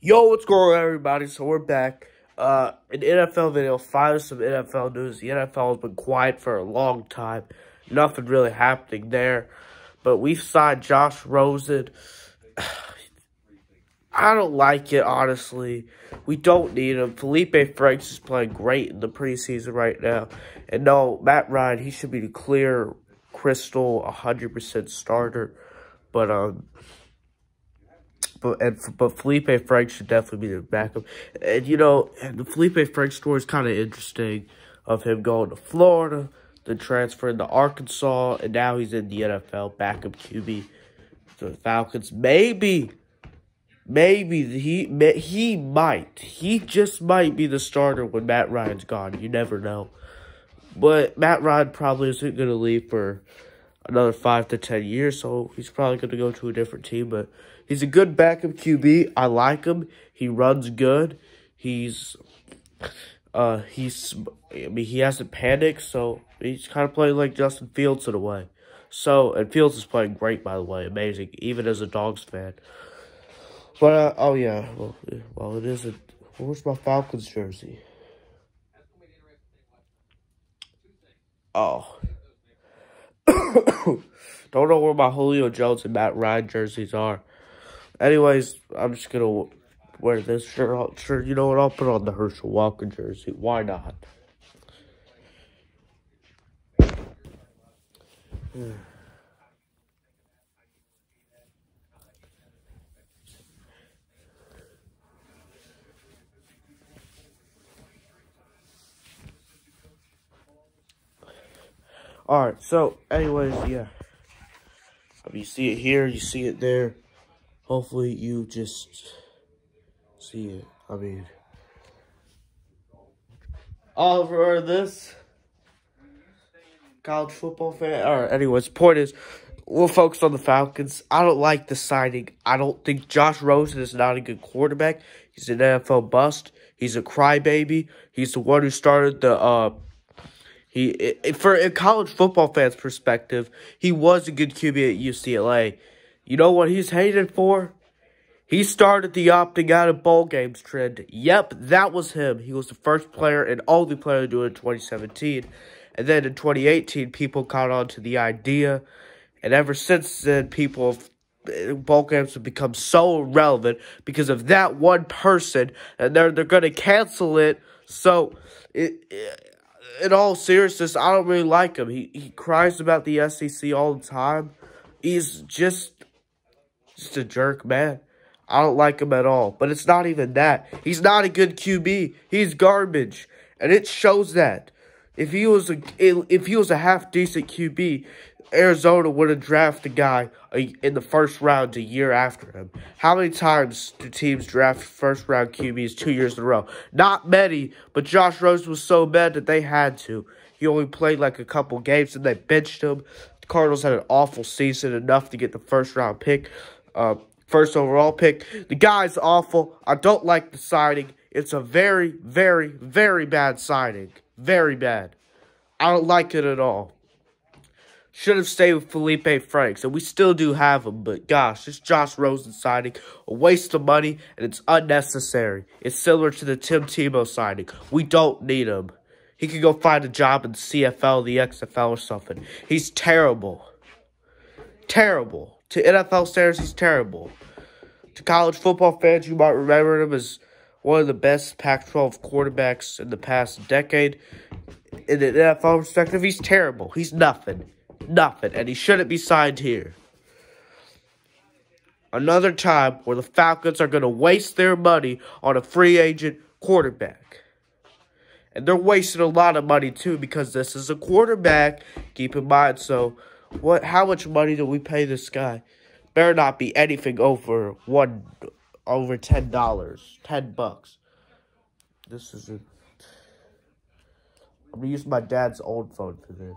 Yo, what's going on, everybody? So we're back. An NFL video, finally some NFL news. The NFL has been quiet for a long time. Nothing really happening there. But we've signed Josh Rosen. I don't like it, honestly. We don't need him. Felipe Franks is playing great in the preseason right now. And no, Matt Ryan, he should be the clear, crystal, 100% starter. But Felipe Franks should definitely be the backup. And, and the Felipe Franks story is kind of interesting, of him going to Florida, then transferring to Arkansas, and now he's in the NFL, backup QB to the Falcons. Maybe he just might be the starter when Matt Ryan's gone. You never know. But Matt Ryan probably isn't going to leave for another 5 to 10 years, so he's probably going to go to a different team. But he's a good backup QB. I like him. He runs good. He hasn't panicked, so he's kind of playing like Justin Fields in a way. And Fields is playing great, by the way, amazing, even as a Dogs fan. But oh yeah, well it isn't. Where's my Falcons jersey? Oh. Don't know where my Julio Jones and Matt Ryan jerseys are. Anyways, I'm just going to wear this shirt. Sure, you know what? I'll put on the Herschel Walker jersey. Why not? Alright, so, anyways, yeah. You see it here, you see it there. Hopefully, you just see it. All for this college football fan. Alright, anyways, point is, we'll focus on the Falcons. I don't like the signing. I don't think Josh Rosen is not a good quarterback. He's an NFL bust. He's a crybaby. He's the one who started the, for a college football fans' perspective, he was a good QB at UCLA. You know what he's hated for? He started the opting out of bowl games trend. Yep, that was him. He was the first player and only player to do it in 2017. And then in 2018, people caught on to the idea. And ever since then, bowl games have become so irrelevant because of that one person. And they're going to cancel it. So, in all seriousness, I don't really like him. He cries about the SEC all the time. He's just a jerk, man. I don't like him at all. But it's not even that. He's not a good QB. He's garbage. And it shows that. If he was a half-decent QB, Arizona would have drafted a guy in the first round a year after him. How many times do teams draft first-round QBs 2 years in a row? Not many, but Josh Rosen was so bad that they had to. He only played like a couple games, and they benched him. The Cardinals had an awful season, enough to get the first-round pick, first overall pick. The guy's awful. I don't like the signing. It's a very, very, very bad signing. Very bad. I don't like it at all. Should have stayed with Felipe Franks, and we still do have him, but gosh, this Josh Rosen signing, a waste of money, and it's unnecessary. It's similar to the Tim Tebow signing. We don't need him. He could go find a job in the CFL, the XFL, or something. He's terrible. Terrible. To NFL standards, he's terrible. To college football fans, you might remember him as one of the best Pac-12 quarterbacks in the past decade. In an NFL perspective, he's terrible. He's nothing. Nothing. And he shouldn't be signed here. Another time where the Falcons are going to waste their money on a free agent quarterback. And they're wasting a lot of money, too, because this is a quarterback. Keep in mind, so how much money do we pay this guy? Better not be anything over $10. $10. This is I'm going to use my dad's old phone for this.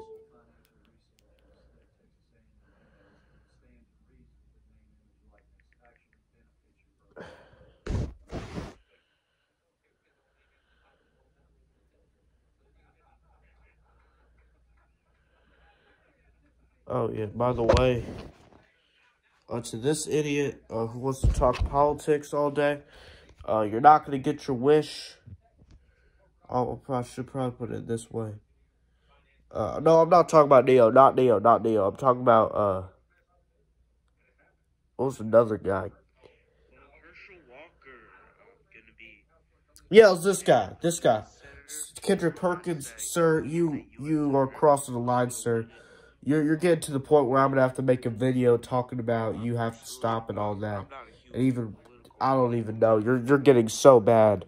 Oh, yeah, by the way, to this idiot who wants to talk politics all day, You're not going to get your wish. Oh, I should probably put it this way. No, I'm not talking about Neo. Not Neo. Not Neo. I'm talking about, what was another guy? Yeah, it was this guy. This guy. Kendrick Perkins, sir, you are crossing the line, sir. You're getting to the point where I'm going to have to make a video talking about you have to stop and all that. And even, I don't even know. You're getting so bad.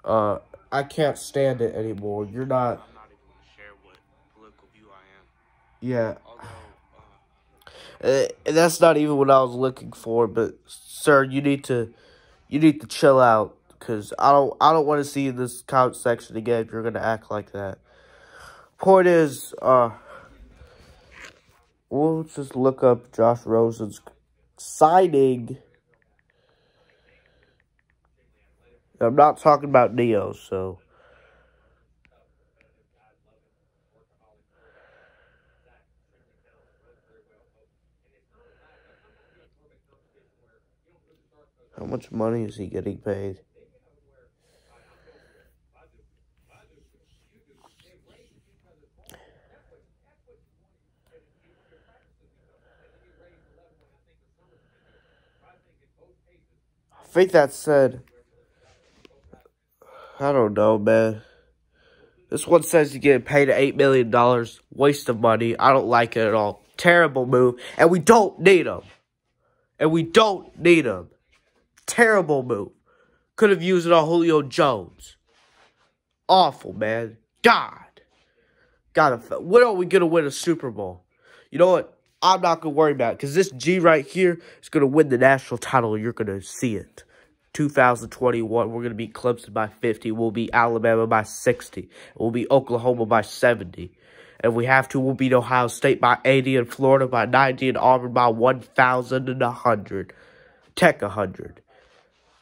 I can't stand it anymore. You're not. I'm not even going to share what political view I am. Yeah. And that's not even what I was looking for, but sir, you need to chill out, because I don't want to see you in this comment section again if you're gonna act like that. Point is, we'll just look up Josh Rosen's signing. I'm not talking about Neo, so. How much money is he getting paid? I think that said, I don't know, man. This one says you get paid $8 million. Waste of money. I don't like it at all. Terrible move. And we don't need him. Terrible move. Could have used it on Julio Jones. Awful, man. God. When are we going to win a Super Bowl? You know what? I'm not going to worry about it, because this G right here is going to win the national title. You're going to see it. 2021, we're going to beat Clemson by 50. We'll beat Alabama by 60. We'll beat Oklahoma by 70. And if we have to, we'll beat Ohio State by 80 and Florida by 90 and Auburn by 1,100. Tech 100.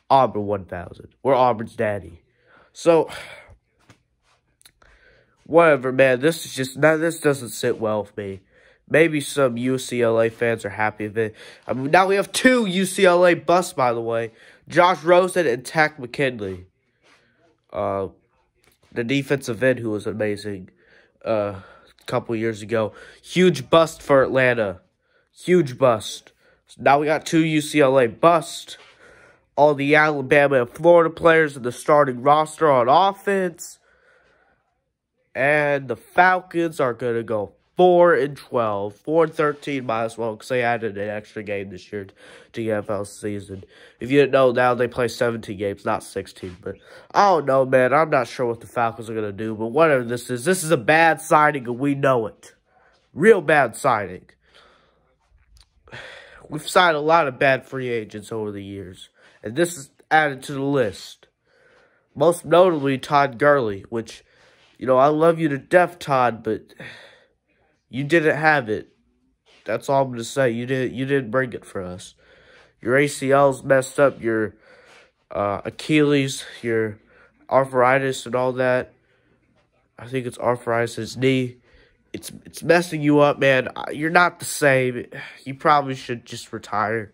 Auburn 1,000. We're Auburn's daddy. So, whatever, man. This doesn't sit well with me. Maybe some UCLA fans are happy with it. I mean, now we have 2 UCLA busts, by the way. Josh Rosen and Takk McKinley. The defensive end who was amazing a couple years ago. Huge bust for Atlanta. Huge bust. So now we got 2 UCLA busts. All the Alabama and Florida players in the starting roster on offense. And the Falcons are going to go 4-12. 4-13 might as well, because they added an extra game this year to the NFL season. If you didn't know, now they play 17 games, not 16. But I don't know, man. I'm not sure what the Falcons are going to do. But whatever this is a bad signing, and we know it. Real bad signing. We've signed a lot of bad free agents over the years. And this is added to the list. Most notably, Todd Gurley, which, you know, I love you to death, Todd, but you didn't have it. That's all I'm going to say. You didn't bring it for us. Your ACL's messed up, your Achilles, your arthritis and all that. I think it's arthritis in his knee. It's messing you up, man. You're not the same. You probably should just retire.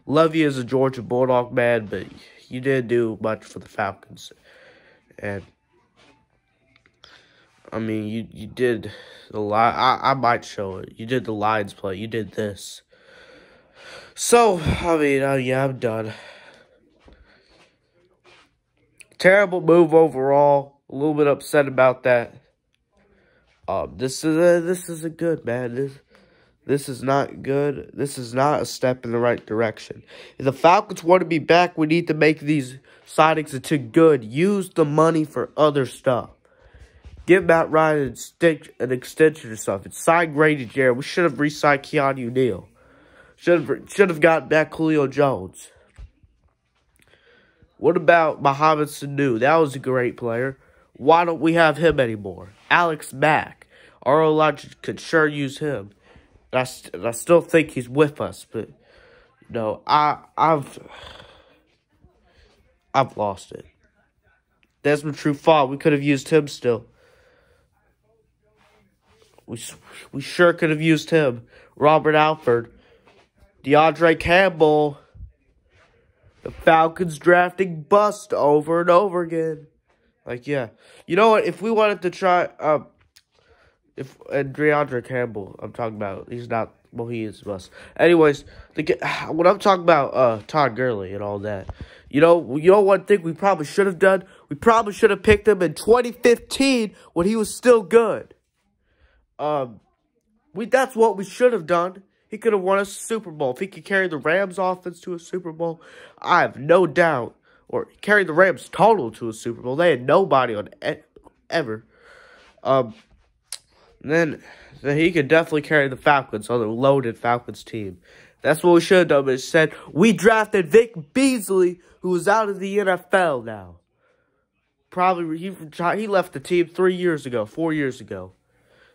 Love you as a Georgia Bulldog, man, but you didn't do much for the Falcons. And, I mean, you did the line. I might show it. You did the Lions play. You did this. So, I mean, yeah, I'm done. Terrible move overall. A little bit upset about that. This isn't good, man. This is not good. This is not a step in the right direction. If the Falcons want to be back, we need to make these signings into good. Use the money for other stuff. Give Matt Ryan an extension or something. Sign Grady Jarrett. We should have re-signed Keanu Neal. Should have gotten back Julio Jones. What about Mohamed Sanu? That was a great player. Why don't we have him anymore? Alex Mack. Our O-line could sure use him. And I still think he's with us, but no, I've lost it. Desmond Trufant, we could have used him still. We sure could have used him. Robert Alford, DeAndre Campbell. The Falcons drafting bust over and over again. Like, yeah. You know what? If we wanted to try, and DeAndre Campbell, I'm talking about, he's not, well, he is bust. Anyways, when I'm talking about Todd Gurley and all that, you know one thing we probably should have done? We probably should have picked him in 2015 when he was still good. That's what we should have done. He could have won a Super Bowl. If he could carry the Rams offense to a Super Bowl, I have no doubt. Or carry the Rams total to a Super Bowl. They had nobody on ever. Then he could definitely carry the Falcons on the loaded Falcons team. That's what we should have done. But instead, we drafted Vic Beasley, who is out of the NFL now. Probably he left the team 4 years ago.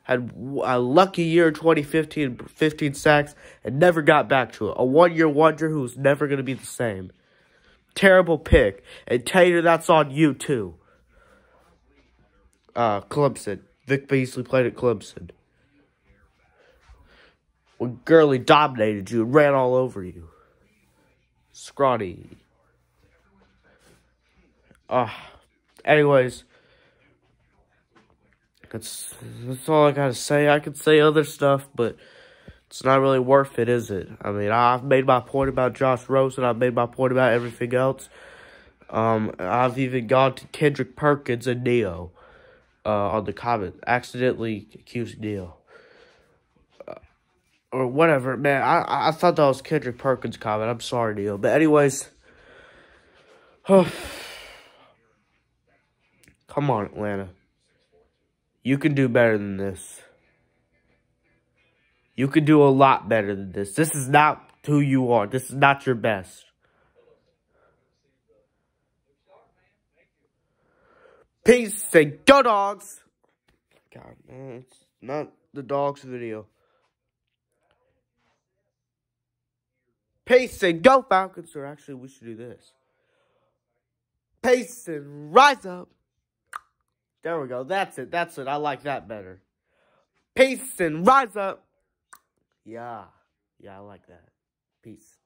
Had a lucky year in 2015, 15 sacks, and never got back to it. A one-year wonder who's never going to be the same. Terrible pick. And Tater, that's on you, too. Clemson. Vic Beasley played at Clemson. When Gurley dominated you and ran all over you. Scrawny. Anyways. That's all I gotta say. I could say other stuff, but it's not really worth it, is it? I mean, I've made my point about Josh Rosen. I've made my point about everything else. I've even gone to Kendrick Perkins and Neo on the comment. Accidentally accused Neo. Or whatever, man. I thought that was Kendrick Perkins' comment. I'm sorry, Neo. But anyways. Come on, Atlanta. You can do better than this. You can do a lot better than this. This is not who you are. This is not your best. Peace and go dogs. God, man, it's not the dogs video. Peace and go Falcons. Or actually, we should do this. Peace and rise up. There we go. That's it. That's it. I like that better. Peace and rise up. Yeah. Yeah, I like that. Peace.